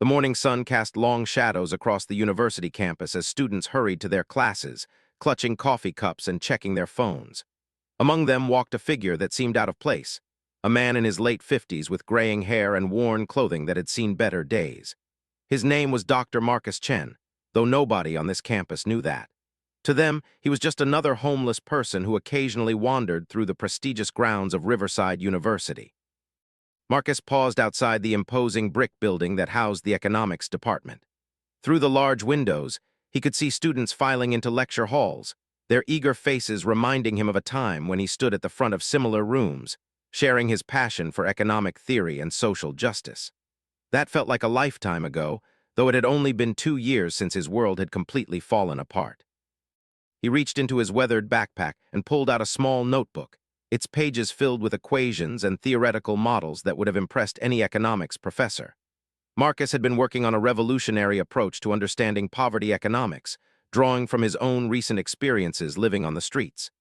The morning sun cast long shadows across the university campus as students hurried to their classes, clutching coffee cups and checking their phones. Among them walked a figure that seemed out of place, a man in his late 50s with graying hair and worn clothing that had seen better days. His name was Dr. Marcus Chen, though nobody on this campus knew that. To them, he was just another homeless person who occasionally wandered through the prestigious grounds of Riverside University. Marcus paused outside the imposing brick building that housed the economics department. Through the large windows, he could see students filing into lecture halls, their eager faces reminding him of a time when he stood at the front of similar rooms, sharing his passion for economic theory and social justice. That felt like a lifetime ago, though it had only been 2 years since his world had completely fallen apart. He reached into his weathered backpack and pulled out a small notebook, its pages filled with equations and theoretical models that would have impressed any economics professor. Marcus had been working on a revolutionary approach to understanding poverty economics, drawing from his own recent experiences living on the streets.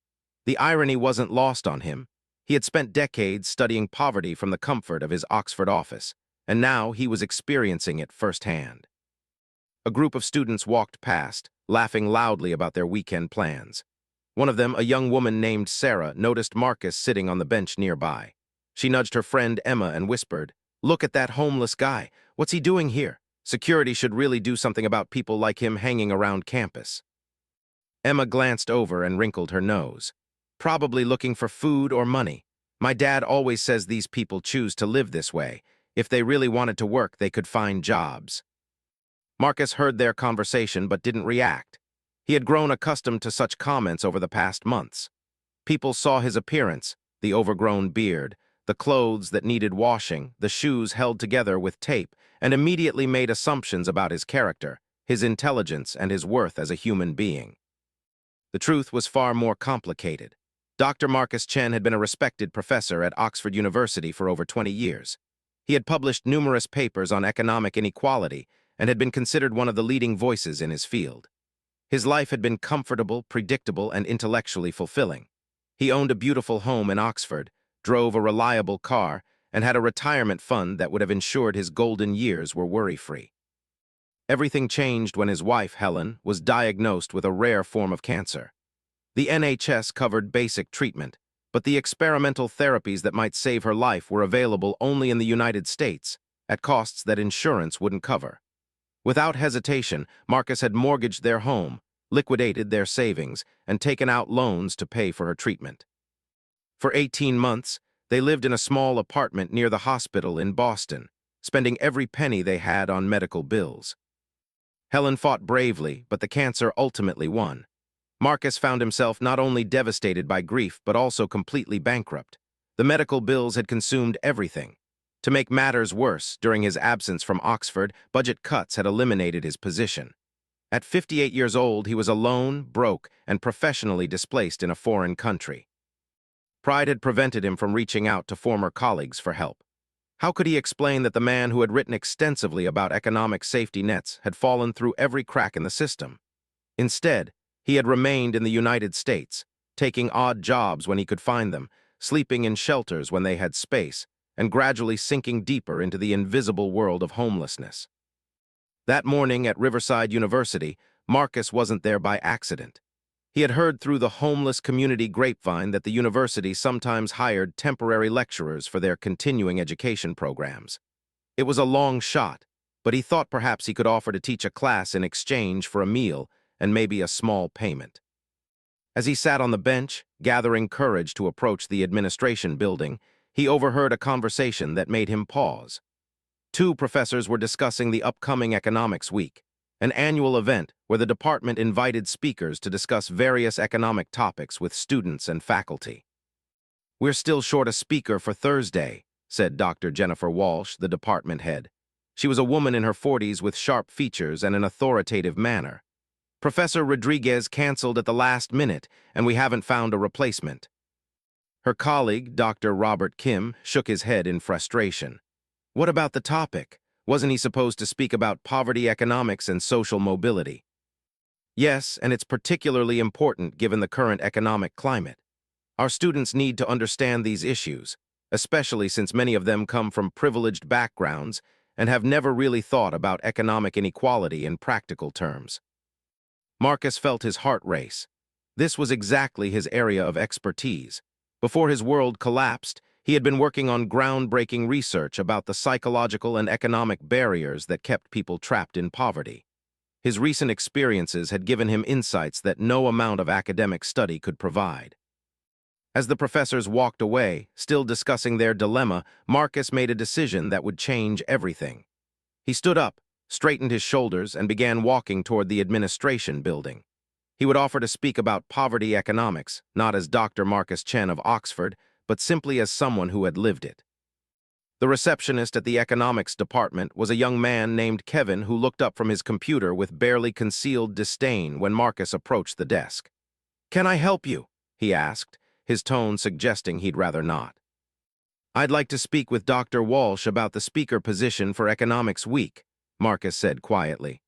The irony wasn't lost on him. He had spent decades studying poverty from the comfort of his Oxford office, and now he was experiencing it firsthand. A group of students walked past, laughing loudly about their weekend plans. One of them, a young woman named Sarah, noticed Marcus sitting on the bench nearby. She nudged her friend Emma and whispered, "Look at that homeless guy. What's he doing here? Security should really do something about people like him hanging around campus." Emma glanced over and wrinkled her nose. "Probably looking for food or money. My dad always says these people choose to live this way. If they really wanted to work, they could find jobs." Marcus heard their conversation but didn't react. He had grown accustomed to such comments over the past months. People saw his appearance, the overgrown beard, the clothes that needed washing, the shoes held together with tape, and immediately made assumptions about his character, his intelligence, and his worth as a human being. The truth was far more complicated. Dr. Marcus Chen had been a respected professor at Oxford University for over 20 years. He had published numerous papers on economic inequality and had been considered one of the leading voices in his field. His life had been comfortable, predictable, and intellectually fulfilling. He owned a beautiful home in Oxford, drove a reliable car, and had a retirement fund that would have ensured his golden years were worry-free. Everything changed when his wife, Helen, was diagnosed with a rare form of cancer. The NHS covered basic treatment, but the experimental therapies that might save her life were available only in the United States, at costs that insurance wouldn't cover. Without hesitation, Marcus had mortgaged their home, liquidated their savings, and taken out loans to pay for her treatment. For 18 months, they lived in a small apartment near the hospital in Boston, spending every penny they had on medical bills. Helen fought bravely, but the cancer ultimately won. Marcus found himself not only devastated by grief, but also completely bankrupt. The medical bills had consumed everything. To make matters worse, during his absence from Oxford, budget cuts had eliminated his position. At 58 years old, he was alone, broke, and professionally displaced in a foreign country. Pride had prevented him from reaching out to former colleagues for help. How could he explain that the man who had written extensively about economic safety nets had fallen through every crack in the system? Instead, he had remained in the United States, taking odd jobs when he could find them, sleeping in shelters when they had space, and gradually sinking deeper into the invisible world of homelessness. That morning at Riverside University, Marcus wasn't there by accident. He had heard through the homeless community grapevine that the university sometimes hired temporary lecturers for their continuing education programs. It was a long shot, but he thought perhaps he could offer to teach a class in exchange for a meal and maybe a small payment. As he sat on the bench, gathering courage to approach the administration building, he overheard a conversation that made him pause. Two professors were discussing the upcoming Economics Week, an annual event where the department invited speakers to discuss various economic topics with students and faculty. "We're still short a speaker for Thursday," said Dr. Jennifer Walsh, the department head. She was a woman in her 40s with sharp features and an authoritative manner. "Professor Rodriguez canceled at the last minute, and we haven't found a replacement." Her colleague, Dr. Robert Kim, shook his head in frustration. What about the topic? Wasn't he supposed to speak about poverty economics and social mobility? Yes, and it's particularly important given the current economic climate. Our students need to understand these issues, especially since many of them come from privileged backgrounds and have never really thought about economic inequality in practical terms. Marcus felt his heart race. This was exactly his area of expertise. Before his world collapsed, he had been working on groundbreaking research about the psychological and economic barriers that kept people trapped in poverty. His recent experiences had given him insights that no amount of academic study could provide. As the professors walked away, still discussing their dilemma, Marcus made a decision that would change everything. He stood up, straightened his shoulders, and began walking toward the administration building. He would offer to speak about poverty economics, not as Dr. Marcus Chen of Oxford, but simply as someone who had lived it. The receptionist at the economics department was a young man named Kevin who looked up from his computer with barely concealed disdain when Marcus approached the desk. "Can I help you?" he asked, his tone suggesting he'd rather not. "I'd like to speak with Dr. Walsh about the speaker position for Economics Week," Marcus said quietly.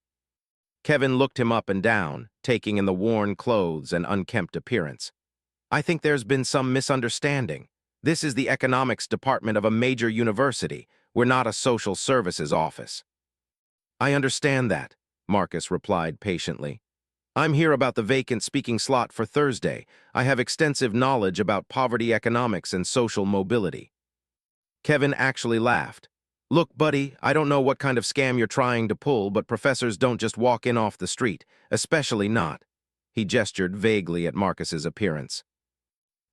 Kevin looked him up and down, taking in the worn clothes and unkempt appearance. "I think there's been some misunderstanding. This is the economics department of a major university. We're not a social services office." "I understand that," Marcus replied patiently. "I'm here about the vacant speaking slot for Thursday. I have extensive knowledge about poverty economics and social mobility." Kevin actually laughed. "Look, buddy, I don't know what kind of scam you're trying to pull, but professors don't just walk in off the street, especially not." He gestured vaguely at Marcus's appearance.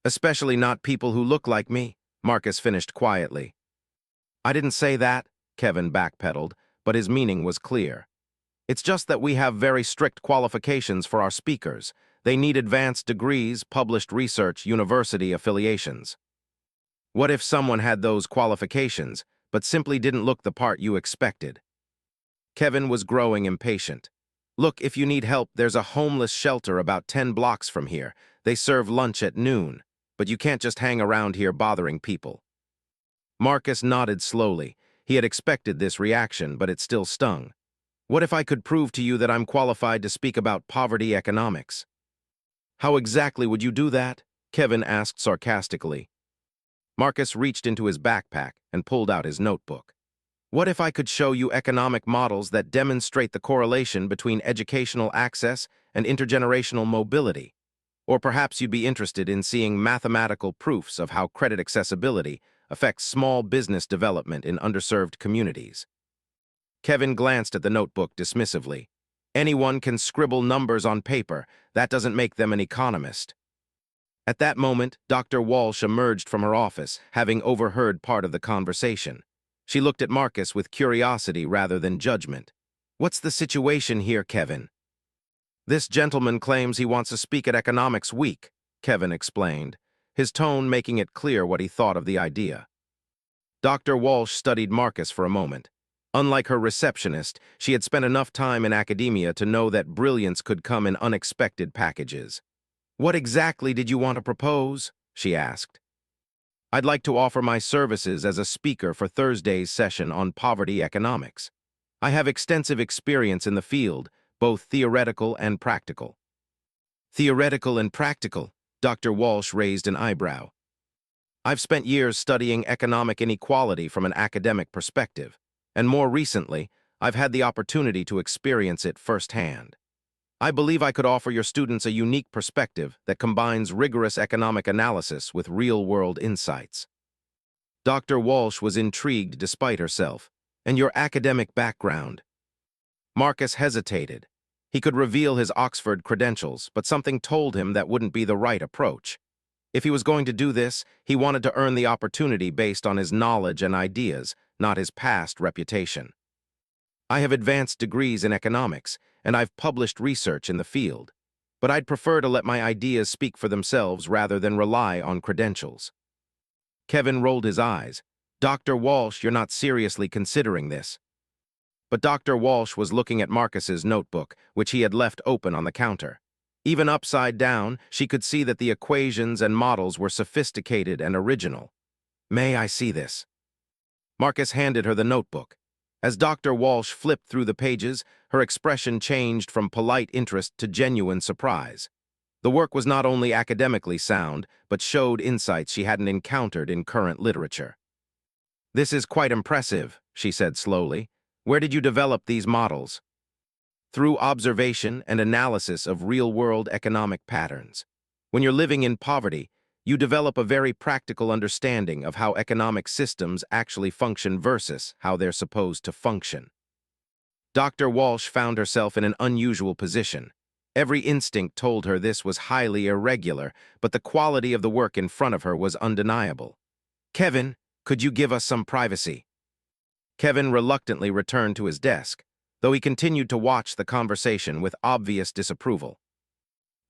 "Especially not people who look like me," Marcus finished quietly. "I didn't say that," Kevin backpedaled, but his meaning was clear. "It's just that we have very strict qualifications for our speakers. They need advanced degrees, published research, university affiliations." "What if someone had those qualifications, but simply didn't look the part you expected?" Kevin was growing impatient. "Look, if you need help, there's a homeless shelter about 10 blocks from here. They serve lunch at noon, but you can't just hang around here bothering people." Marcus nodded slowly. He had expected this reaction, but it still stung. "What if I could prove to you that I'm qualified to speak about poverty economics?" "How exactly would you do that?" Kevin asked sarcastically. Marcus reached into his backpack and pulled out his notebook. "What if I could show you economic models that demonstrate the correlation between educational access and intergenerational mobility? Or perhaps you'd be interested in seeing mathematical proofs of how credit accessibility affects small business development in underserved communities." Kevin glanced at the notebook dismissively. "Anyone can scribble numbers on paper. That doesn't make them an economist." At that moment, Dr. Walsh emerged from her office, having overheard part of the conversation. She looked at Marcus with curiosity rather than judgment. "What's the situation here, Kevin?" "This gentleman claims he wants to speak at Economics Week," Kevin explained, his tone making it clear what he thought of the idea. Dr. Walsh studied Marcus for a moment. Unlike her receptionist, she had spent enough time in academia to know that brilliance could come in unexpected packages. "What exactly did you want to propose?" she asked. "I'd like to offer my services as a speaker for Thursday's session on poverty economics. I have extensive experience in the field, both theoretical and practical." "Theoretical and practical?" Dr. Walsh raised an eyebrow. "I've spent years studying economic inequality from an academic perspective, and more recently, I've had the opportunity to experience it firsthand. I believe I could offer your students a unique perspective that combines rigorous economic analysis with real-world insights." Dr. Walsh was intrigued despite herself. "And your academic background?" Marcus hesitated. He could reveal his Oxford credentials, but something told him that wouldn't be the right approach. If he was going to do this, he wanted to earn the opportunity based on his knowledge and ideas, not his past reputation. "I have advanced degrees in economics, and I've published research in the field. But I'd prefer to let my ideas speak for themselves rather than rely on credentials." Kevin rolled his eyes. "Dr. Walsh, you're not seriously considering this." But Dr. Walsh was looking at Marcus's notebook, which he had left open on the counter. Even upside down, she could see that the equations and models were sophisticated and original. "May I see this?" Marcus handed her the notebook. As Dr. Walsh flipped through the pages, her expression changed from polite interest to genuine surprise. The work was not only academically sound, but showed insights she hadn't encountered in current literature. This is quite impressive, she said slowly. Where did you develop these models? Through observation and analysis of real-world economic patterns. When you're living in poverty, you develop a very practical understanding of how economic systems actually function versus how they're supposed to function. Dr. Walsh found herself in an unusual position. Every instinct told her this was highly irregular, but the quality of the work in front of her was undeniable. Kevin, could you give us some privacy? Kevin reluctantly returned to his desk, though he continued to watch the conversation with obvious disapproval.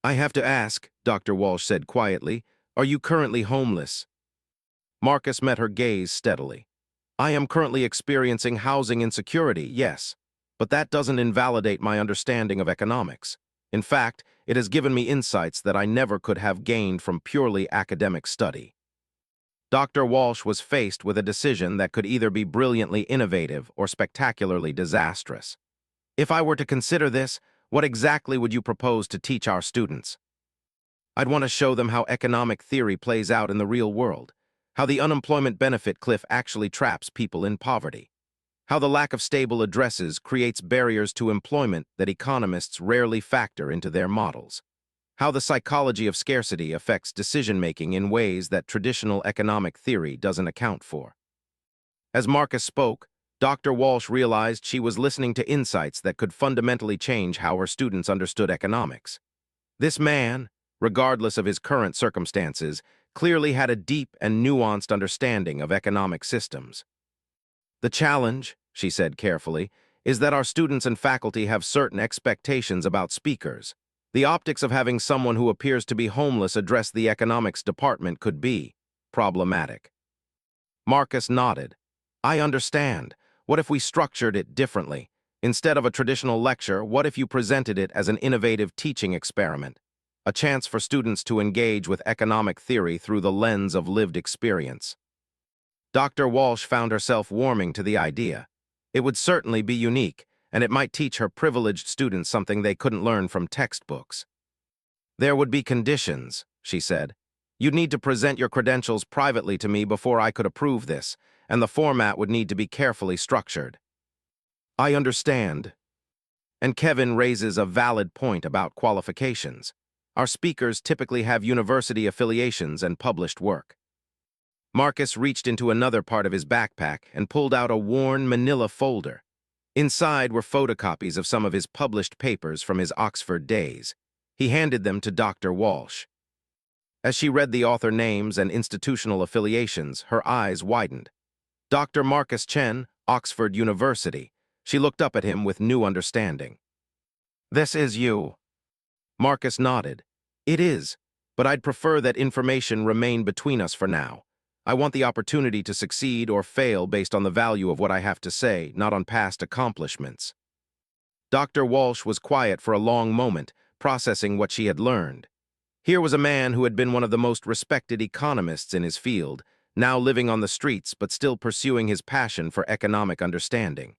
I have to ask, Dr. Walsh said quietly, are you currently homeless? Marcus met her gaze steadily. I am currently experiencing housing insecurity, yes, but that doesn't invalidate my understanding of economics. In fact, it has given me insights that I never could have gained from purely academic study. Dr. Walsh was faced with a decision that could either be brilliantly innovative or spectacularly disastrous. If I were to consider this, what exactly would you propose to teach our students? I'd want to show them how economic theory plays out in the real world, how the unemployment benefit cliff actually traps people in poverty, how the lack of stable addresses creates barriers to employment that economists rarely factor into their models, how the psychology of scarcity affects decision-making in ways that traditional economic theory doesn't account for. As Marcus spoke, Dr. Walsh realized she was listening to insights that could fundamentally change how her students understood economics. This man, regardless of his current circumstances, clearly had a deep and nuanced understanding of economic systems. The challenge, she said carefully, is that our students and faculty have certain expectations about speakers. The optics of having someone who appears to be homeless address the economics department could be problematic. Marcus nodded. I understand. What if we structured it differently? Instead of a traditional lecture, what if you presented it as an innovative teaching experiment? A chance for students to engage with economic theory through the lens of lived experience. Dr. Walsh found herself warming to the idea. It would certainly be unique, and it might teach her privileged students something they couldn't learn from textbooks. There would be conditions, she said. You'd need to present your credentials privately to me before I could approve this, and the format would need to be carefully structured. I understand. And Kevin raises a valid point about qualifications. Our speakers typically have university affiliations and published work. Marcus reached into another part of his backpack and pulled out a worn manila folder. Inside were photocopies of some of his published papers from his Oxford days. He handed them to Dr. Walsh. As she read the author names and institutional affiliations, her eyes widened. Dr. Marcus Chen, Oxford University. She looked up at him with new understanding. This is you. Marcus nodded. It is, but I'd prefer that information remain between us for now. I want the opportunity to succeed or fail based on the value of what I have to say, not on past accomplishments. Dr. Walsh was quiet for a long moment, processing what she had learned. Here was a man who had been one of the most respected economists in his field, now living on the streets but still pursuing his passion for economic understanding.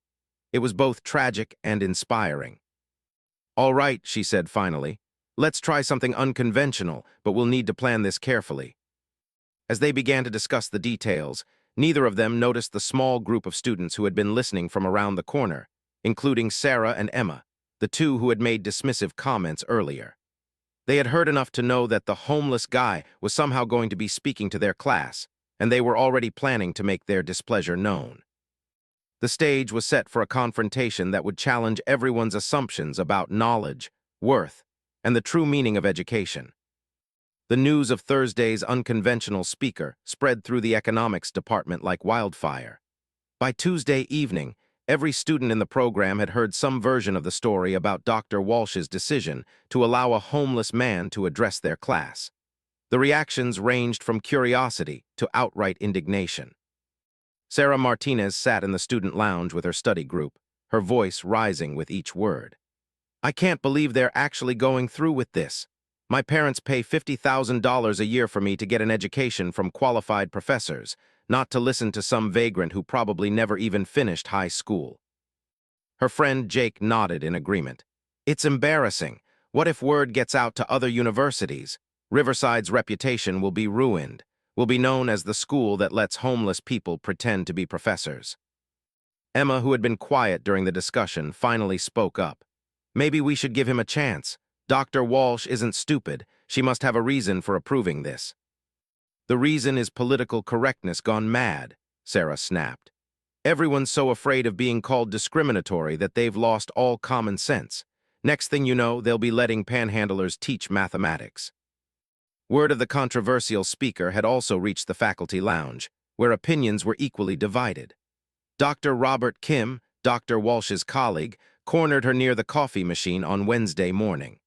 It was both tragic and inspiring. All right, she said finally. Let's try something unconventional, but we'll need to plan this carefully. As they began to discuss the details, neither of them noticed the small group of students who had been listening from around the corner, including Sarah and Emma, the two who had made dismissive comments earlier. They had heard enough to know that the homeless guy was somehow going to be speaking to their class, and they were already planning to make their displeasure known. The stage was set for a confrontation that would challenge everyone's assumptions about knowledge, worth, and the true meaning of education. The news of Thursday's unconventional speaker spread through the economics department like wildfire. By Tuesday evening, every student in the program had heard some version of the story about Dr. Walsh's decision to allow a homeless man to address their class. The reactions ranged from curiosity to outright indignation. Sarah Martinez sat in the student lounge with her study group, her voice rising with each word. I can't believe they're actually going through with this. My parents pay $50,000 a year for me to get an education from qualified professors, not to listen to some vagrant who probably never even finished high school. Her friend Jake nodded in agreement. It's embarrassing. What if word gets out to other universities? Riverside's reputation will be ruined. will be known as the school that lets homeless people pretend to be professors. Emma, who had been quiet during the discussion, finally spoke up. Maybe we should give him a chance. Dr. Walsh isn't stupid. She must have a reason for approving this. The reason is political correctness gone mad, Sarah snapped. Everyone's so afraid of being called discriminatory that they've lost all common sense. Next thing you know, they'll be letting panhandlers teach mathematics. Word of the controversial speaker had also reached the faculty lounge, where opinions were equally divided. Dr. Robert Kim, Dr. Walsh's colleague, cornered her near the coffee machine on Wednesday morning.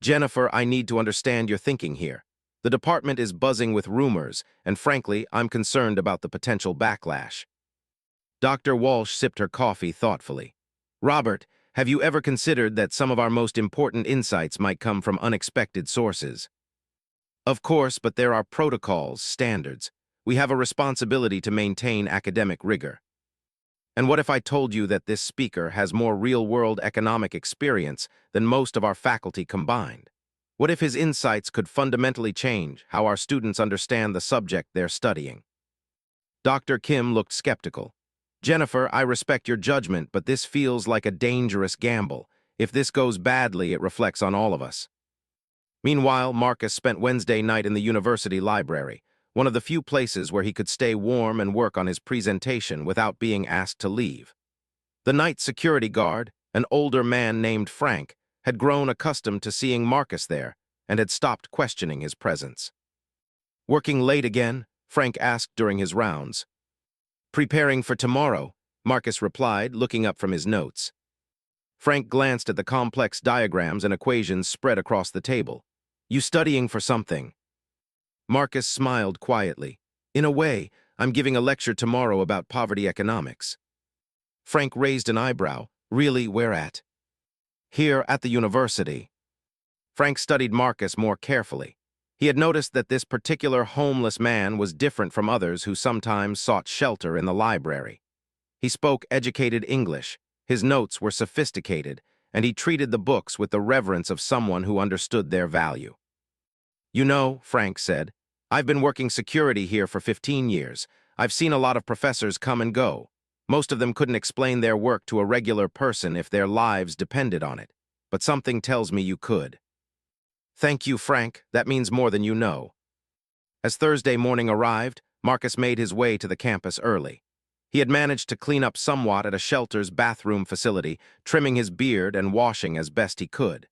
Jennifer, I need to understand your thinking here. The department is buzzing with rumors, and frankly, I'm concerned about the potential backlash. Dr. Walsh sipped her coffee thoughtfully. Robert, have you ever considered that some of our most important insights might come from unexpected sources? Of course, but there are protocols, standards. We have a responsibility to maintain academic rigor. And what if I told you that this speaker has more real-world economic experience than most of our faculty combined? What if his insights could fundamentally change how our students understand the subject they're studying? Dr. Kim looked skeptical. Jennifer, I respect your judgment, but this feels like a dangerous gamble. If this goes badly, it reflects on all of us. Meanwhile, Marcus spent Wednesday night in the university library, one of the few places where he could stay warm and work on his presentation without being asked to leave. The night security guard, an older man named Frank, had grown accustomed to seeing Marcus there and had stopped questioning his presence. Working late again? Frank asked during his rounds. Preparing for tomorrow, Marcus replied, looking up from his notes. Frank glanced at the complex diagrams and equations spread across the table. You studying for something? Marcus smiled quietly. In a way, I'm giving a lecture tomorrow about poverty economics. Frank raised an eyebrow. Really, where at? Here at the university. Frank studied Marcus more carefully. He had noticed that this particular homeless man was different from others who sometimes sought shelter in the library. He spoke educated English, his notes were sophisticated, and he treated the books with the reverence of someone who understood their value. You know, Frank said, I've been working security here for 15 years. I've seen a lot of professors come and go. Most of them couldn't explain their work to a regular person if their lives depended on it. But something tells me you could. Thank you, Frank. That means more than you know. As Thursday morning arrived, Marcus made his way to the campus early. He had managed to clean up somewhat at a shelter's bathroom facility, trimming his beard and washing as best he could.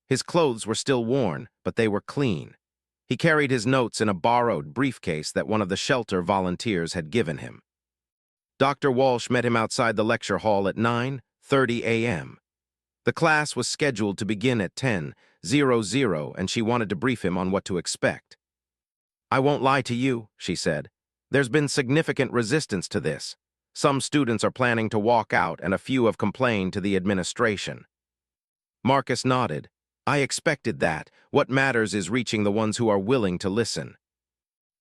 His clothes were still worn, but they were clean. He carried his notes in a borrowed briefcase that one of the shelter volunteers had given him. Dr. Walsh met him outside the lecture hall at 9:30 a.m. The class was scheduled to begin at 10:00, and she wanted to brief him on what to expect. I won't lie to you, she said. There's been significant resistance to this. Some students are planning to walk out, and a few have complained to the administration. Marcus nodded. I expected that. What matters is reaching the ones who are willing to listen.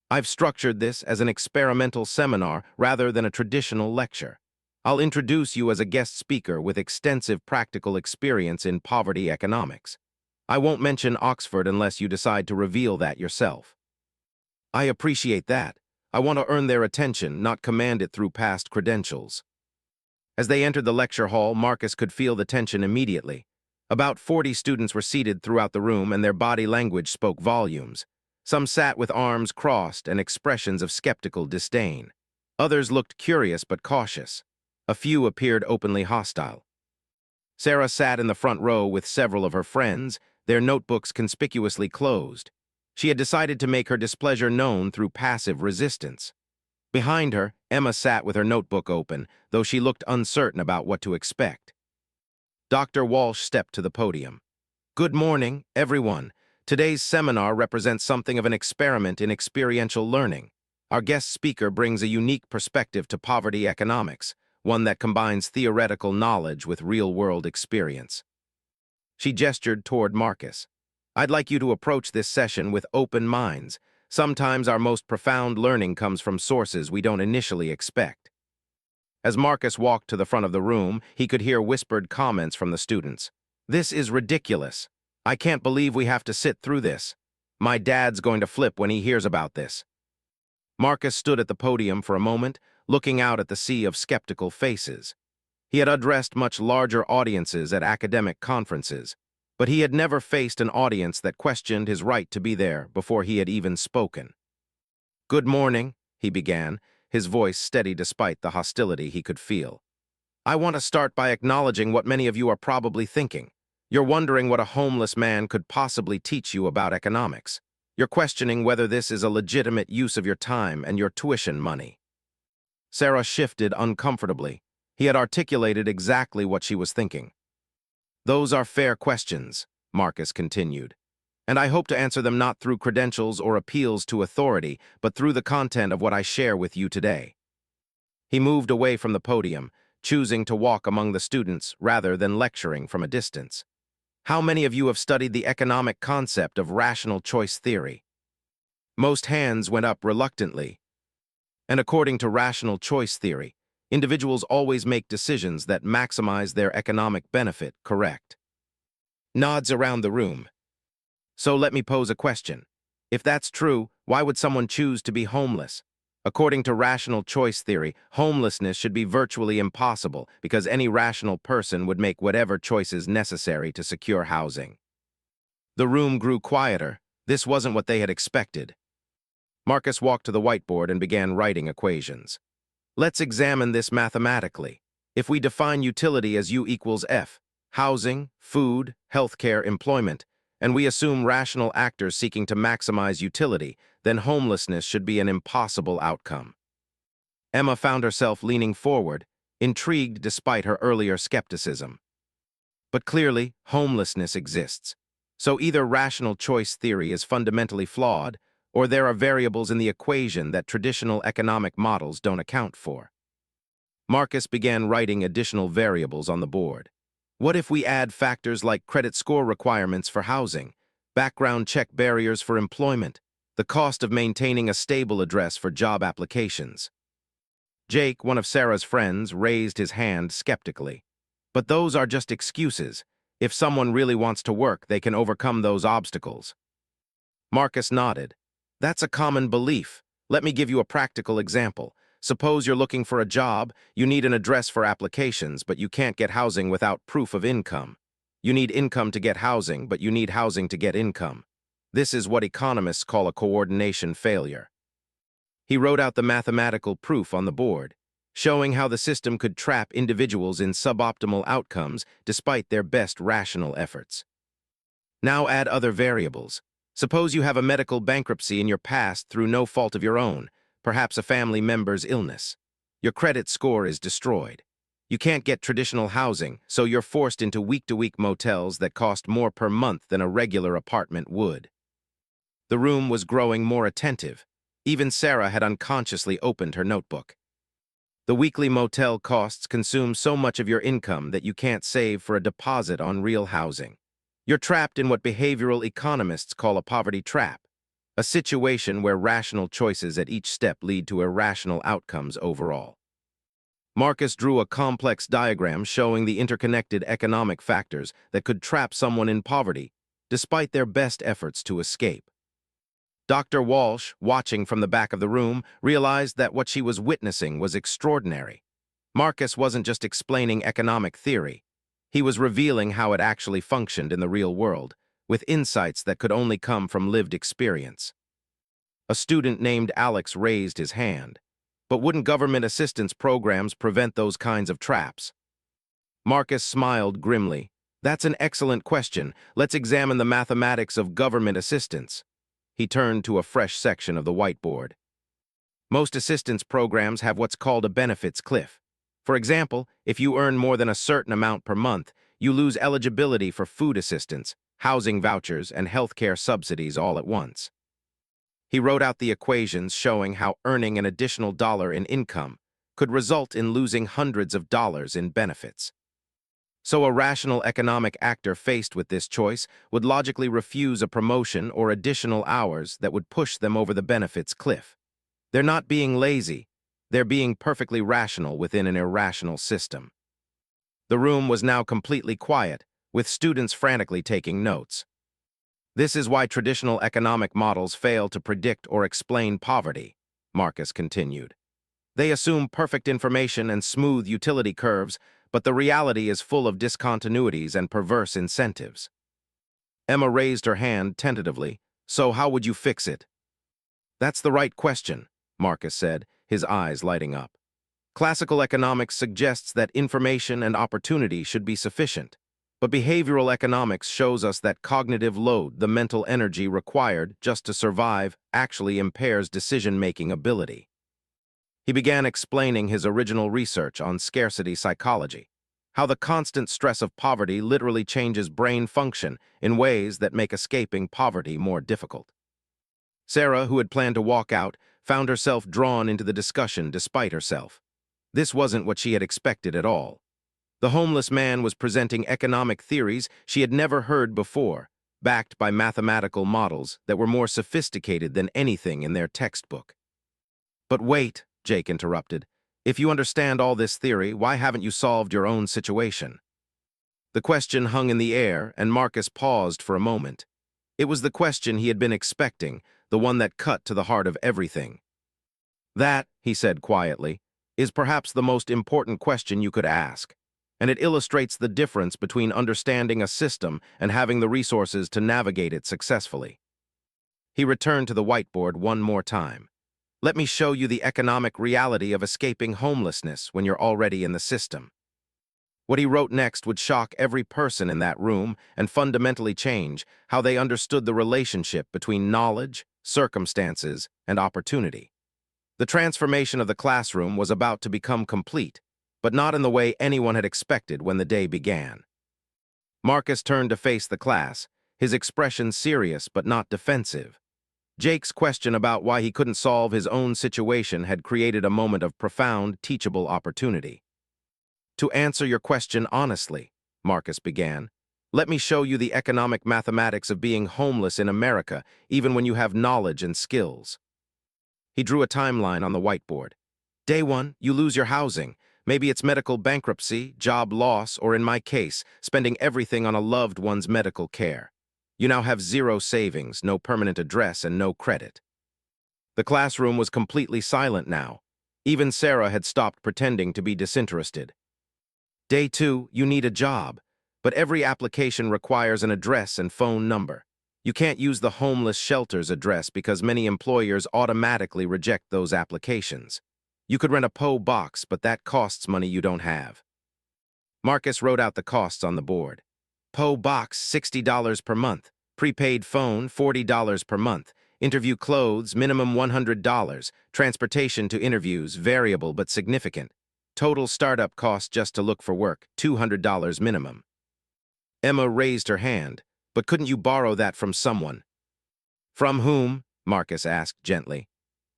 I've structured this as an experimental seminar rather than a traditional lecture. I'll introduce you as a guest speaker with extensive practical experience in poverty economics. I won't mention Oxford unless you decide to reveal that yourself. I appreciate that. I want to earn their attention, not command it through past credentials. As they entered the lecture hall, Marcus could feel the tension immediately. About 40 students were seated throughout the room, and their body language spoke volumes. Some sat with arms crossed and expressions of skeptical disdain. Others looked curious but cautious. A few appeared openly hostile. Sarah sat in the front row with several of her friends, their notebooks conspicuously closed. She had decided to make her displeasure known through passive resistance. Behind her, Emma sat with her notebook open, though she looked uncertain about what to expect. Dr. Walsh stepped to the podium. Good morning, everyone. Today's seminar represents something of an experiment in experiential learning. Our guest speaker brings a unique perspective to poverty economics, one that combines theoretical knowledge with real-world experience. She gestured toward Marcus. I'd like you to approach this session with open minds. Sometimes our most profound learning comes from sources we don't initially expect. As Marcus walked to the front of the room, he could hear whispered comments from the students. This is ridiculous. I can't believe we have to sit through this. My dad's going to flip when he hears about this. Marcus stood at the podium for a moment, looking out at the sea of skeptical faces. He had addressed much larger audiences at academic conferences, but he had never faced an audience that questioned his right to be there before he had even spoken. "Good morning," he began, his voice steady despite the hostility he could feel. "I want to start by acknowledging what many of you are probably thinking. You're wondering what a homeless man could possibly teach you about economics. You're questioning whether this is a legitimate use of your time and your tuition money." Sarah shifted uncomfortably. He had articulated exactly what she was thinking. "Those are fair questions," Marcus continued, "and I hope to answer them not through credentials or appeals to authority, but through the content of what I share with you today." He moved away from the podium, choosing to walk among the students rather than lecturing from a distance. "How many of you have studied the economic concept of rational choice theory?" Most hands went up reluctantly. And according to rational choice theory, individuals always make decisions that maximize their economic benefit, correct? Nods around the room. "So let me pose a question. If that's true, why would someone choose to be homeless? According to rational choice theory, homelessness should be virtually impossible because any rational person would make whatever choices necessary to secure housing." The room grew quieter. This wasn't what they had expected. Marcus walked to the whiteboard and began writing equations. "Let's examine this mathematically. If we define utility as U equals F, housing, food, healthcare, employment, and we assume rational actors seeking to maximize utility, then homelessness should be an impossible outcome." Emma found herself leaning forward, intrigued despite her earlier skepticism. But clearly, homelessness exists. So either rational choice theory is fundamentally flawed, or there are variables in the equation that traditional economic models don't account for. Marcus began writing additional variables on the board. What if we add factors like credit score requirements for housing, background check barriers for employment, the cost of maintaining a stable address for job applications? Jake, one of Sarah's friends, raised his hand skeptically. "But those are just excuses. If someone really wants to work, they can overcome those obstacles." Marcus nodded. "That's a common belief. Let me give you a practical example. Suppose you're looking for a job, you need an address for applications, but you can't get housing without proof of income. You need income to get housing, but you need housing to get income. This is what economists call a coordination failure." He wrote out the mathematical proof on the board, showing how the system could trap individuals in suboptimal outcomes despite their best rational efforts. Now add other variables. Suppose you have a medical bankruptcy in your past through no fault of your own, perhaps a family member's illness. Your credit score is destroyed. You can't get traditional housing, so you're forced into week-to-week motels that cost more per month than a regular apartment would. The room was growing more attentive. Even Sarah had unconsciously opened her notebook. "The weekly motel costs consume so much of your income that you can't save for a deposit on real housing. You're trapped in what behavioral economists call a poverty trap, a situation where rational choices at each step lead to irrational outcomes overall." Marcus drew a complex diagram showing the interconnected economic factors that could trap someone in poverty, despite their best efforts to escape. Dr. Walsh, watching from the back of the room, realized that what she was witnessing was extraordinary. Marcus wasn't just explaining economic theory. He was revealing how it actually functioned in the real world, with insights that could only come from lived experience. A student named Alex raised his hand. "But wouldn't government assistance programs prevent those kinds of traps?" Marcus smiled grimly. "That's an excellent question. Let's examine the mathematics of government assistance." He turned to a fresh section of the whiteboard. Most assistance programs have what's called a benefits cliff. For example, if you earn more than a certain amount per month, you lose eligibility for food assistance, housing vouchers, and healthcare subsidies all at once. He wrote out the equations showing how earning an additional dollar in income could result in losing hundreds of dollars in benefits. So a rational economic actor faced with this choice would logically refuse a promotion or additional hours that would push them over the benefits cliff. They're not being lazy. They're being perfectly rational within an irrational system. The room was now completely quiet, with students frantically taking notes. "This is why traditional economic models fail to predict or explain poverty," Marcus continued. They assume perfect information and smooth utility curves, but the reality is full of discontinuities and perverse incentives. Emma raised her hand tentatively. So how would you fix it? That's the right question, Marcus said, his eyes lighting up. Classical economics suggests that information and opportunity should be sufficient, but behavioral economics shows us that cognitive load, the mental energy required just to survive, actually impairs decision-making ability. He began explaining his original research on scarcity psychology, how the constant stress of poverty literally changes brain function in ways that make escaping poverty more difficult. Sarah, who had planned to walk out, found herself drawn into the discussion despite herself. This wasn't what she had expected at all. The homeless man was presenting economic theories she had never heard before, backed by mathematical models that were more sophisticated than anything in their textbook. But wait, Jake interrupted. If you understand all this theory, why haven't you solved your own situation? The question hung in the air, and Marcus paused for a moment. It was the question he had been expecting, the one that cut to the heart of everything. That, he said quietly, is perhaps the most important question you could ask, and it illustrates the difference between understanding a system and having the resources to navigate it successfully. He returned to the whiteboard one more time. Let me show you the economic reality of escaping homelessness when you're already in the system. What he wrote next would shock every person in that room and fundamentally change how they understood the relationship between knowledge, circumstances, and opportunity. The transformation of the classroom was about to become complete, but not in the way anyone had expected when the day began. Marcus turned to face the class, his expression serious but not defensive. Jake's question about why he couldn't solve his own situation had created a moment of profound, teachable opportunity. To answer your question honestly, Marcus began, let me show you the economic mathematics of being homeless in America, even when you have knowledge and skills. He drew a timeline on the whiteboard. Day 1, you lose your housing. Maybe it's medical bankruptcy, job loss, or in my case, spending everything on a loved one's medical care. You now have zero savings, no permanent address, and no credit. The classroom was completely silent now. Even Sarah had stopped pretending to be disinterested. Day 2, you need a job, but every application requires an address and phone number. You can't use the homeless shelter's address because many employers automatically reject those applications. You could rent a PO box, but that costs money you don't have. Marcus wrote out the costs on the board. PO box, $60 per month. Prepaid phone, $40 per month. Interview clothes, minimum $100. Transportation to interviews, variable but significant. Total startup cost just to look for work, $200 minimum. Emma raised her hand. But couldn't you borrow that from someone? From whom? Marcus asked gently.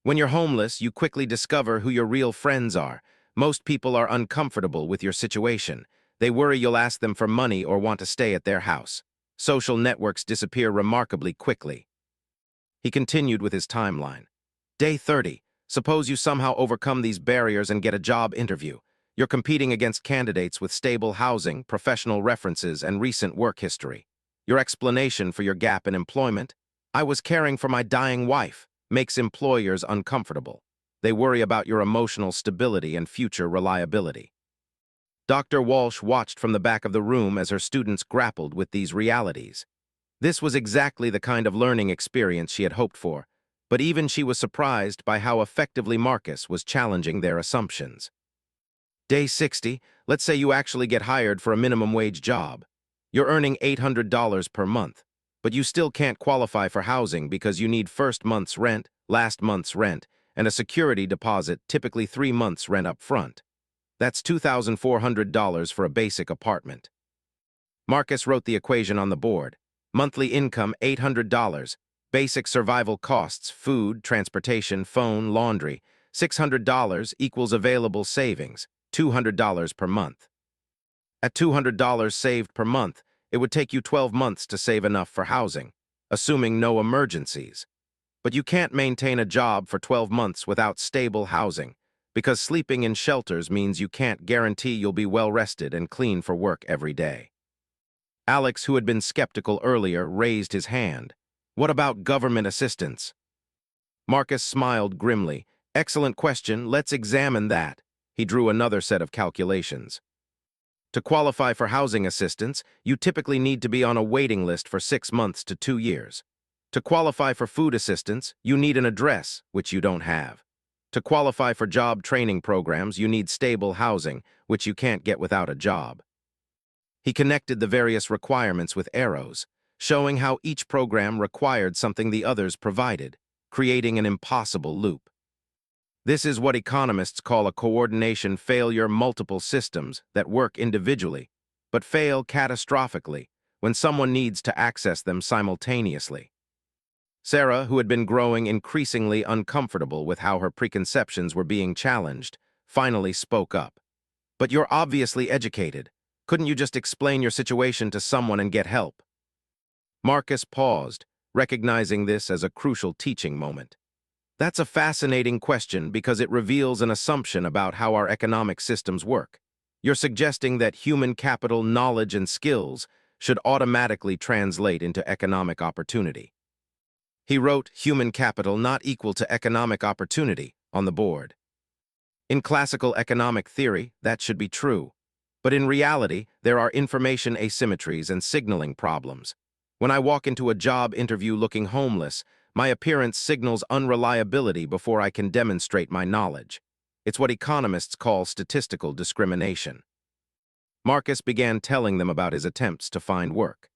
When you're homeless, you quickly discover who your real friends are. Most people are uncomfortable with your situation. They worry you'll ask them for money or want to stay at their house. Social networks disappear remarkably quickly. He continued with his timeline. Day 30. Suppose you somehow overcome these barriers and get a job interview. You're competing against candidates with stable housing, professional references, and recent work history. Your explanation for your gap in employment, I was caring for my dying wife, makes employers uncomfortable. They worry about your emotional stability and future reliability. Dr. Walsh watched from the back of the room as her students grappled with these realities. This was exactly the kind of learning experience she had hoped for, but even she was surprised by how effectively Marcus was challenging their assumptions. Day 60, let's say you actually get hired for a minimum wage job. You're earning $800 per month, but you still can't qualify for housing because you need first month's rent, last month's rent, and a security deposit, typically 3 months' rent up front. That's $2,400 for a basic apartment. Marcus wrote the equation on the board. Monthly income, $800. Basic survival costs, food, transportation, phone, laundry, $600 equals available savings, $200 per month. At $200 saved per month, it would take you 12 months to save enough for housing, assuming no emergencies. But you can't maintain a job for 12 months without stable housing, because sleeping in shelters means you can't guarantee you'll be well-rested and clean for work every day. Alex, who had been skeptical earlier, raised his hand. What about government assistance? Marcus smiled grimly. Excellent question. Let's examine that. He drew another set of calculations. To qualify for housing assistance, you typically need to be on a waiting list for 6 months to 2 years. To qualify for food assistance, you need an address, which you don't have. To qualify for job training programs, you need stable housing, which you can't get without a job. He connected the various requirements with arrows, showing how each program required something the others provided, creating an impossible loop. This is what economists call a coordination failure: multiple systems that work individually, but fail catastrophically when someone needs to access them simultaneously. Sarah, who had been growing increasingly uncomfortable with how her preconceptions were being challenged, finally spoke up. But you're obviously educated. Couldn't you just explain your situation to someone and get help? Marcus paused, recognizing this as a crucial teaching moment. That's a fascinating question because it reveals an assumption about how our economic systems work. You're suggesting that human capital, knowledge, and skills should automatically translate into economic opportunity. He wrote human capital not equal to economic opportunity on the board. In classical economic theory, that should be true. But in reality, there are information asymmetries and signaling problems. When I walk into a job interview looking homeless, my appearance signals unreliability before I can demonstrate my knowledge. It's what economists call statistical discrimination. Marcus began telling them about his attempts to find work.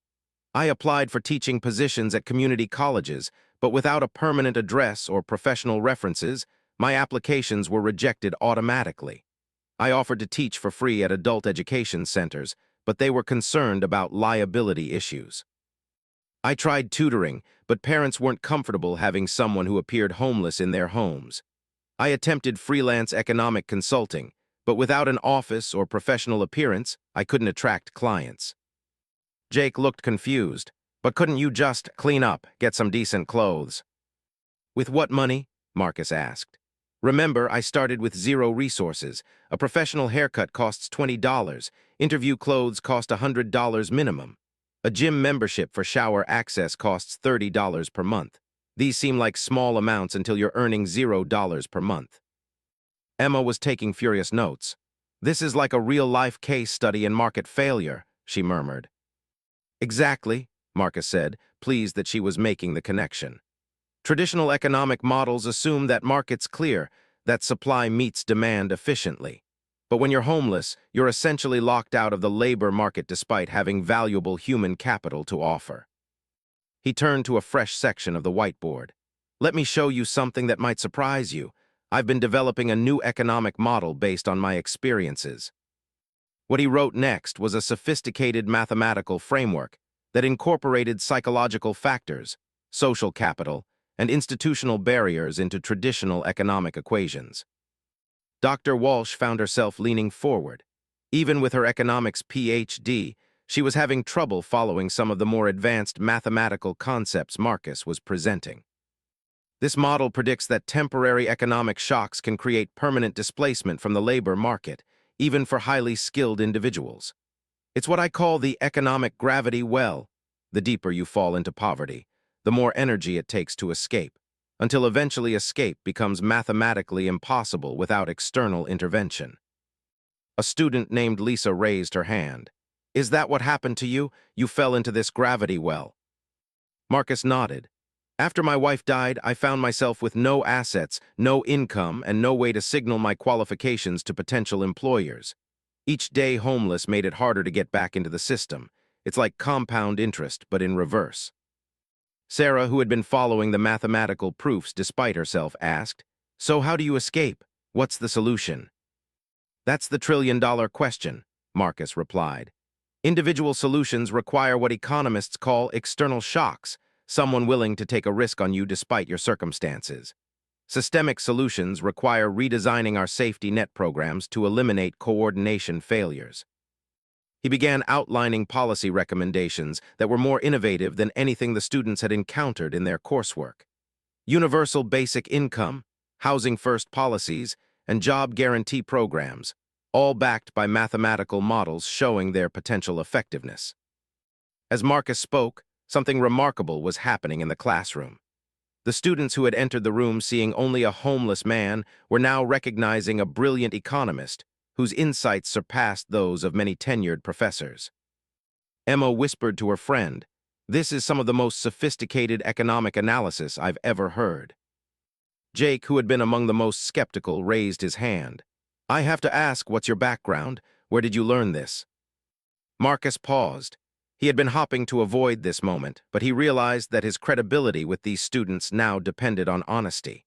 I applied for teaching positions at community colleges, but without a permanent address or professional references, my applications were rejected automatically. I offered to teach for free at adult education centers, but they were concerned about liability issues. I tried tutoring, but parents weren't comfortable having someone who appeared homeless in their homes. I attempted freelance economic consulting, but without an office or professional appearance, I couldn't attract clients. Jake looked confused. But couldn't you just clean up, get some decent clothes? With what money? Marcus asked. Remember, I started with zero resources. A professional haircut costs $20. Interview clothes cost $100 minimum. A gym membership for shower access costs $30 per month. These seem like small amounts until you're earning $0 per month. Emma was taking furious notes. This is like a real-life case study in market failure, she murmured. Exactly, Marcus said, pleased that she was making the connection. Traditional economic models assume that market's clear, that supply meets demand efficiently. But when you're homeless, you're essentially locked out of the labor market despite having valuable human capital to offer. He turned to a fresh section of the whiteboard. Let me show you something that might surprise you. I've been developing a new economic model based on my experiences. What he wrote next was a sophisticated mathematical framework that incorporated psychological factors, social capital, and institutional barriers into traditional economic equations. Dr. Walsh found herself leaning forward. Even with her economics PhD, she was having trouble following some of the more advanced mathematical concepts Marcus was presenting. This model predicts that temporary economic shocks can create permanent displacement from the labor market, even for highly skilled individuals. It's what I call the economic gravity well. The deeper you fall into poverty, the more energy it takes to escape, until eventually escape becomes mathematically impossible without external intervention. A student named Lisa raised her hand. Is that what happened to you? You fell into this gravity well. Marcus nodded. After my wife died, I found myself with no assets, no income, and no way to signal my qualifications to potential employers. Each day homeless made it harder to get back into the system. It's like compound interest, but in reverse. Sarah, who had been following the mathematical proofs despite herself, asked, So how do you escape? What's the solution? That's the trillion-dollar question, Marcus replied. Individual solutions require what economists call external shocks, someone willing to take a risk on you despite your circumstances. Systemic solutions require redesigning our safety net programs to eliminate coordination failures. He began outlining policy recommendations that were more innovative than anything the students had encountered in their coursework. Universal basic income, housing-first policies, and job guarantee programs, all backed by mathematical models showing their potential effectiveness. As Marcus spoke, something remarkable was happening in the classroom. The students who had entered the room seeing only a homeless man were now recognizing a brilliant economist whose insights surpassed those of many tenured professors. Emma whispered to her friend, "This is some of the most sophisticated economic analysis I've ever heard." Jake, who had been among the most skeptical, raised his hand. "I have to ask, what's your background? Where did you learn this?" Marcus paused. He had been hopping to avoid this moment, but he realized that his credibility with these students now depended on honesty.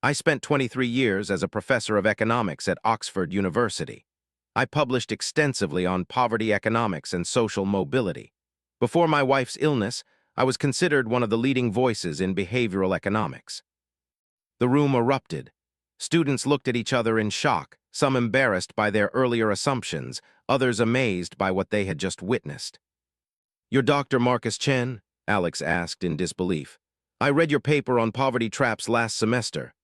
"I spent 23 years as a professor of economics at Oxford University. I published extensively on poverty economics and social mobility. Before my wife's illness, I was considered one of the leading voices in behavioral economics." The room erupted. Students looked at each other in shock, some embarrassed by their earlier assumptions, others amazed by what they had just witnessed. "You're Dr. Marcus Chen?" Alex asked in disbelief. "I read your paper on poverty traps last semester."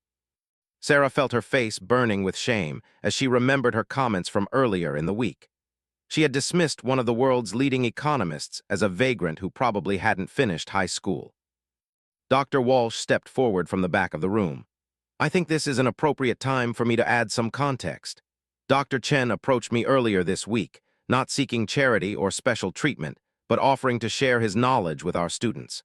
Sarah felt her face burning with shame as she remembered her comments from earlier in the week. She had dismissed one of the world's leading economists as a vagrant who probably hadn't finished high school. Dr. Walsh stepped forward from the back of the room. "I think this is an appropriate time for me to add some context. Dr. Chen approached me earlier this week, not seeking charity or special treatment, but offering to share his knowledge with our students.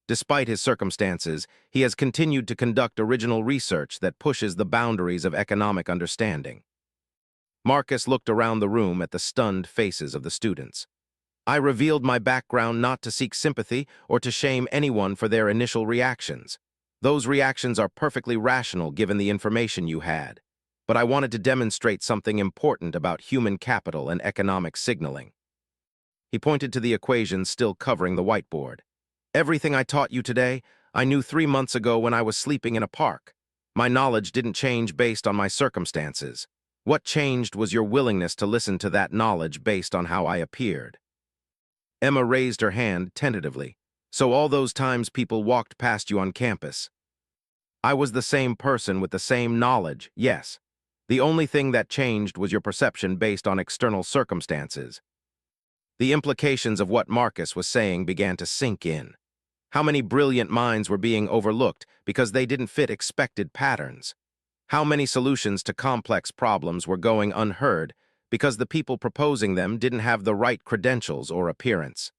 Despite his circumstances, he has continued to conduct original research that pushes the boundaries of economic understanding." Marcus looked around the room at the stunned faces of the students. "I revealed my background not to seek sympathy or to shame anyone for their initial reactions. Those reactions are perfectly rational given the information you had. But I wanted to demonstrate something important about human capital and economic signaling." He pointed to the equations still covering the whiteboard. "Everything I taught you today, I knew 3 months ago when I was sleeping in a park. My knowledge didn't change based on my circumstances. What changed was your willingness to listen to that knowledge based on how I appeared." Emma raised her hand tentatively. "So all those times people walked past you on campus?" "I was the same person with the same knowledge, yes. The only thing that changed was your perception based on external circumstances." The implications of what Marcus was saying began to sink in. How many brilliant minds were being overlooked because they didn't fit expected patterns? How many solutions to complex problems were going unheard because the people proposing them didn't have the right credentials or appearance?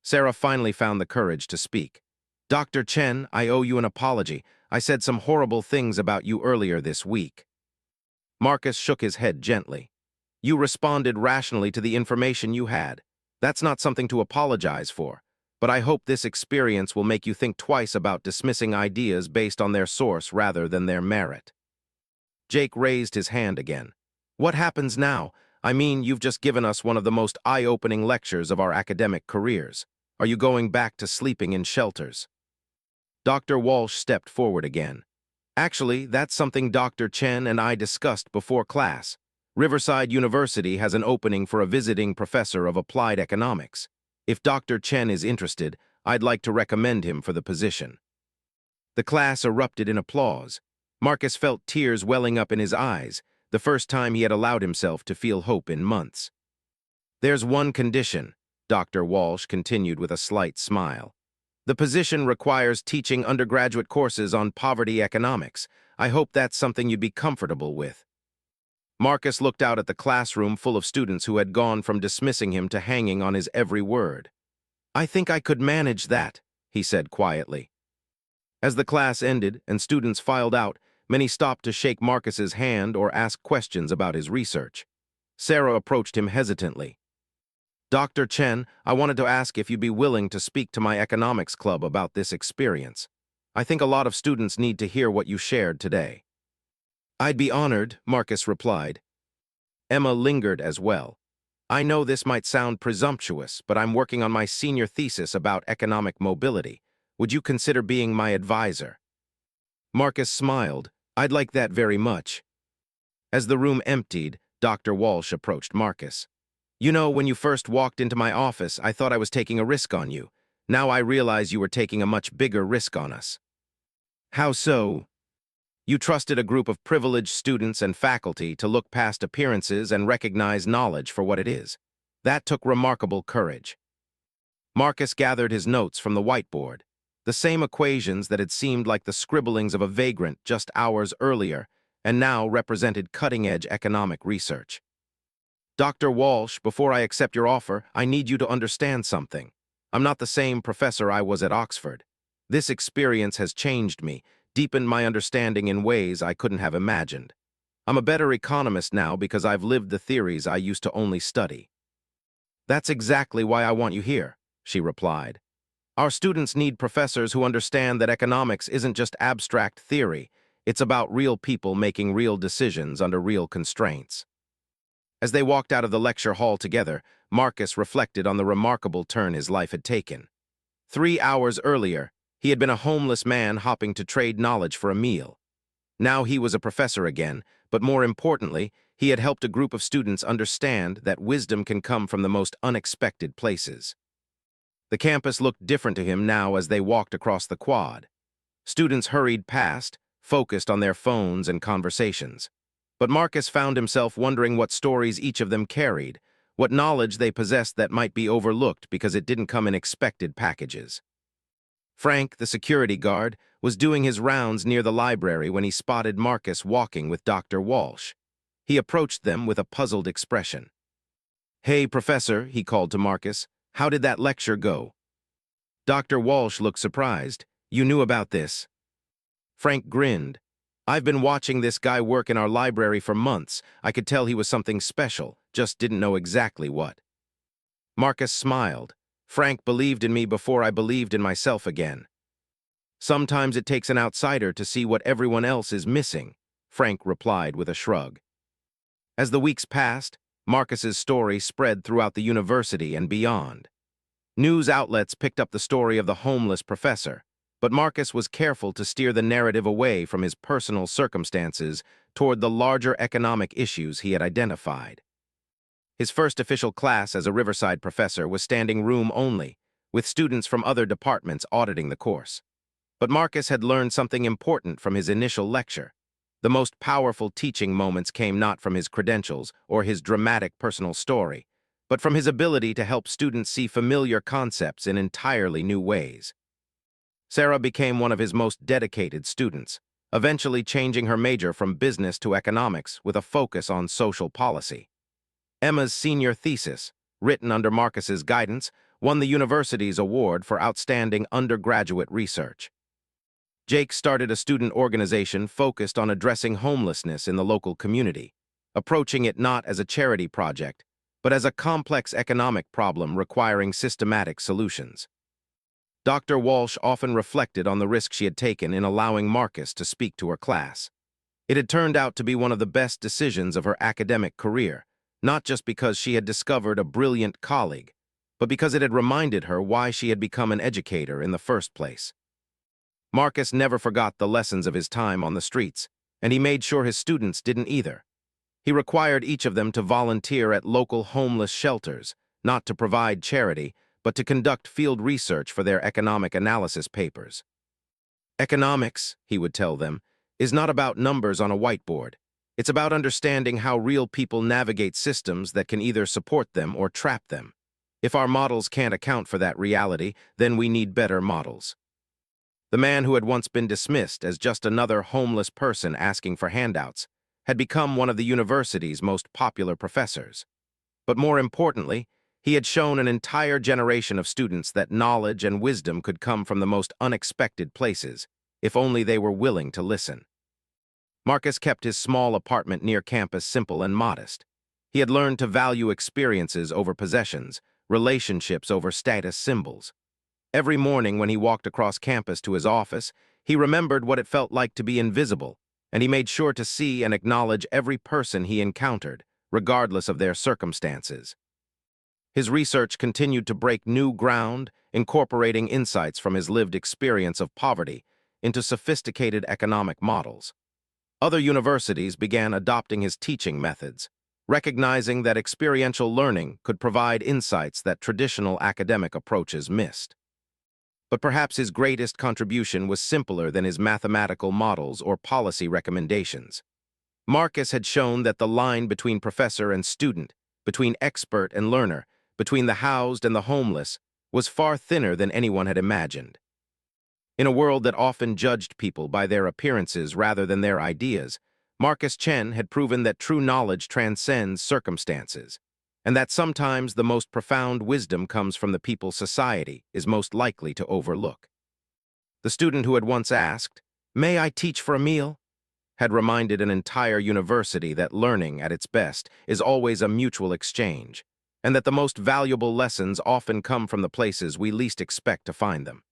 Sarah finally found the courage to speak. "Dr. Chen, I owe you an apology. I said some horrible things about you earlier this week." Marcus shook his head gently. "You responded rationally to the information you had. That's not something to apologize for. But I hope this experience will make you think twice about dismissing ideas based on their source rather than their merit." Jake raised his hand again. "What happens now? I mean, you've just given us one of the most eye-opening lectures of our academic careers. Are you going back to sleeping in shelters?" Dr. Walsh stepped forward again. "Actually, that's something Dr. Chen and I discussed before class. Riverside University has an opening for a visiting professor of applied economics. If Dr. Chen is interested, I'd like to recommend him for the position." The class erupted in applause. Marcus felt tears welling up in his eyes, the first time he had allowed himself to feel hope in months. "There's one condition," Dr. Walsh continued with a slight smile. "The position requires teaching undergraduate courses on poverty economics. I hope that's something you'd be comfortable with." Marcus looked out at the classroom full of students who had gone from dismissing him to hanging on his every word. "I think I could manage that," he said quietly. As the class ended and students filed out, many stopped to shake Marcus's hand or ask questions about his research. Sarah approached him hesitantly. "Dr. Chen, I wanted to ask if you'd be willing to speak to my economics club about this experience. I think a lot of students need to hear what you shared today." "I'd be honored," Marcus replied. Emma lingered as well. "I know this might sound presumptuous, but I'm working on my senior thesis about economic mobility. Would you consider being my advisor?" Marcus smiled. "I'd like that very much." As the room emptied, Dr. Walsh approached Marcus. "You know, when you first walked into my office, I thought I was taking a risk on you. Now I realize you were taking a much bigger risk on us." "How so?" "You trusted a group of privileged students and faculty to look past appearances and recognize knowledge for what it is. That took remarkable courage." Marcus gathered his notes from the whiteboard. The same equations that had seemed like the scribblings of a vagrant just hours earlier and now represented cutting-edge economic research. Dr. Walsh, before I accept your offer, I need you to understand something. I'm not the same professor I was at Oxford. This experience has changed me, deepened my understanding in ways I couldn't have imagined. I'm a better economist now because I've lived the theories I used to only study. That's exactly why I want you here, she replied. Our students need professors who understand that economics isn't just abstract theory. It's about real people making real decisions under real constraints. As they walked out of the lecture hall together, Marcus reflected on the remarkable turn his life had taken. 3 hours earlier, he had been a homeless man hopping to trade knowledge for a meal. Now he was a professor again, but more importantly, he had helped a group of students understand that wisdom can come from the most unexpected places. The campus looked different to him now as they walked across the quad. Students hurried past, focused on their phones and conversations. But Marcus found himself wondering what stories each of them carried, what knowledge they possessed that might be overlooked because it didn't come in expected packages. Frank, the security guard, was doing his rounds near the library when he spotted Marcus walking with Dr. Walsh. He approached them with a puzzled expression. "Hey, Professor," he called to Marcus, "how did that lecture go?" Dr. Walsh looked surprised. "You knew about this?" Frank grinned. "I've been watching this guy work in our library for months. I could tell he was something special, just didn't know exactly what." Marcus smiled. "Frank believed in me before I believed in myself again." "Sometimes it takes an outsider to see what everyone else is missing," Frank replied with a shrug. As the weeks passed, Marcus's story spread throughout the university and beyond. News outlets picked up the story of the homeless professor, but Marcus was careful to steer the narrative away from his personal circumstances toward the larger economic issues he had identified. His first official class as a Riverside professor was standing room only, with students from other departments auditing the course. But Marcus had learned something important from his initial lecture. The most powerful teaching moments came not from his credentials or his dramatic personal story, but from his ability to help students see familiar concepts in entirely new ways. Sarah became one of his most dedicated students, eventually changing her major from business to economics with a focus on social policy. Emma's senior thesis, written under Marcus's guidance, won the university's award for outstanding undergraduate research. Jake started a student organization focused on addressing homelessness in the local community, approaching it not as a charity project, but as a complex economic problem requiring systematic solutions. Dr. Walsh often reflected on the risk she had taken in allowing Marcus to speak to her class. It had turned out to be one of the best decisions of her academic career, not just because she had discovered a brilliant colleague, but because it had reminded her why she had become an educator in the first place. Marcus never forgot the lessons of his time on the streets, and he made sure his students didn't either. He required each of them to volunteer at local homeless shelters, not to provide charity, but to conduct field research for their economic analysis papers. "Economics," he would tell them, "is not about numbers on a whiteboard. It's about understanding how real people navigate systems that can either support them or trap them. If our models can't account for that reality, then we need better models." The man who had once been dismissed as just another homeless person asking for handouts had become one of the university's most popular professors. But more importantly, he had shown an entire generation of students that knowledge and wisdom could come from the most unexpected places, if only they were willing to listen. Marcus kept his small apartment near campus simple and modest. He had learned to value experiences over possessions, relationships over status symbols. Every morning when he walked across campus to his office, he remembered what it felt like to be invisible, and he made sure to see and acknowledge every person he encountered, regardless of their circumstances. His research continued to break new ground, incorporating insights from his lived experience of poverty into sophisticated economic models. Other universities began adopting his teaching methods, recognizing that experiential learning could provide insights that traditional academic approaches missed. But perhaps his greatest contribution was simpler than his mathematical models or policy recommendations. Marcus had shown that the line between professor and student, between expert and learner, between the housed and the homeless, was far thinner than anyone had imagined. In a world that often judged people by their appearances rather than their ideas, Marcus Chen had proven that true knowledge transcends circumstances, and that sometimes the most profound wisdom comes from the people society is most likely to overlook. The student who had once asked, "May I teach for a meal?" had reminded an entire university that learning, at its best, is always a mutual exchange, and that the most valuable lessons often come from the places we least expect to find them.